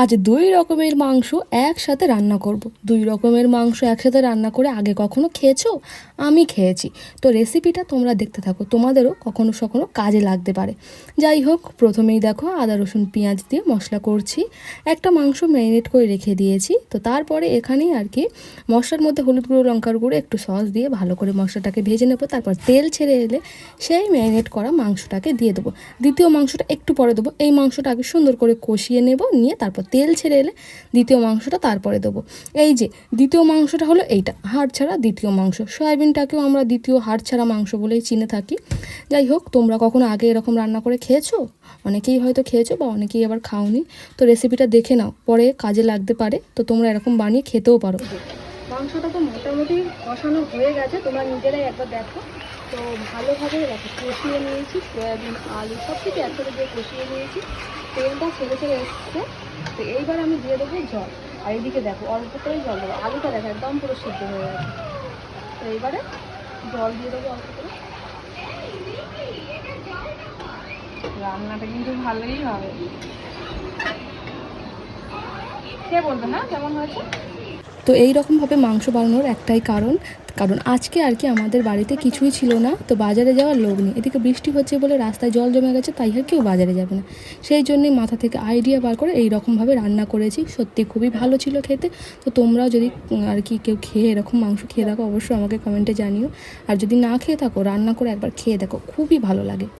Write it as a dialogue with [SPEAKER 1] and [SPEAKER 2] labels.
[SPEAKER 1] আজ 2 রকমের মাংস একসাথে রান্না করব। 2 রকমের মাংস একসাথে রান্না করে আগে কখনো খেয়েছো? আমি খেয়েছি। তো রেসিপিটা তোমরা দেখতে থাকো, তোমাদেরও কখনো কখনো কাজে লাগতে পারে। যাই হোক, প্রথমেই দেখো আদা রসুন পেঁয়াজ দিয়ে মশলা করছি। একটা মাংস ম্যারিনেট করে রেখে দিয়েছি। তো তারপরে এখানেই আর কি মশলার মধ্যে হলুদ গুঁড়ো, লঙ্কার গুঁড়ো, একটু সস দিয়ে ভালো করে মশলাটাকে ভেজে নেবো। তারপর তেল ছেড়ে এলে সেই ম্যারিনেট করা মাংসটাকে দিয়ে দেবো। দ্বিতীয় মাংসটা একটু পরে দেবো। এই মাংসটা আগে সুন্দর করে কষিয়ে নেব, নিয়ে তারপর তেল ছেড়ে এলে দ্বিতীয় মাংসটা তারপরে দেবো। এই যে দ্বিতীয় মাংসটা হলো এইটা, হাড় ছাড়া দ্বিতীয় মাংস। সয়াবিনটাকেও আমরা দ্বিতীয় হাড় ছাড়া মাংস বলেই চিনে থাকি। যাই হোক, তোমরা কখনো আগে এরকম রান্না করে খেয়েছো? অনেকেই হয়তো খেয়েছো বা অনেকেই আবার খাওনি। তো রেসিপিটা দেখে নাও, পরে কাজে লাগতে পারে। তো তোমরা এরকম বানিয়ে খেতেও পারো। মাংসটা তো মোটামুটি কষানো হয়ে গেছে, তোমরা নিজেরাই একবার দেখো। তো ভালোভাবে দেখো কষিয়ে নিয়েছি, সয়াবিন আলু সব কিছু একসাথে দিয়ে কষিয়ে নিয়েছি। তেলটা ছেড়ে ছেড়ে এসছে। তো এইবার আমি দিয়ে দেবো জল। আর এইদিকে দেখো অল্প করে জল দেবো। আলুটা দেখো একদম পুরো সিদ্ধ হয়ে গেছে। তো এইবারে জল দিয়ে দেবো অল্প করে। রান্নাটা কিন্তু ভালোই হবে। কে বলবে না কেমন হয়েছে? তো এই রকমভাবে মাংস বানানোর একটাই কারণ, আজকে আর কি আমাদের বাড়িতে কিছুই ছিল না। তো বাজারে যাওয়ার লোক নেই। এদিকে বৃষ্টি হচ্ছে বলে রাস্তায় জল জমে গেছে, তাই আর কেউ বাজারে যাবে না। সেই জন্যই মাথা থেকে আইডিয়া বার করে এই রকমভাবে রান্না করেছি। সত্যি খুবই ভালো ছিল খেতে। তো তোমরাও যদি আর কি কেউ খেয়ে এরকম মাংস খেয়ে থাকো, অবশ্যই আমাকে কমেন্টে জানিও। আর যদি না খেয়ে থাকো, রান্না করে একবার খেয়ে দেখো, খুবই ভালো লাগে।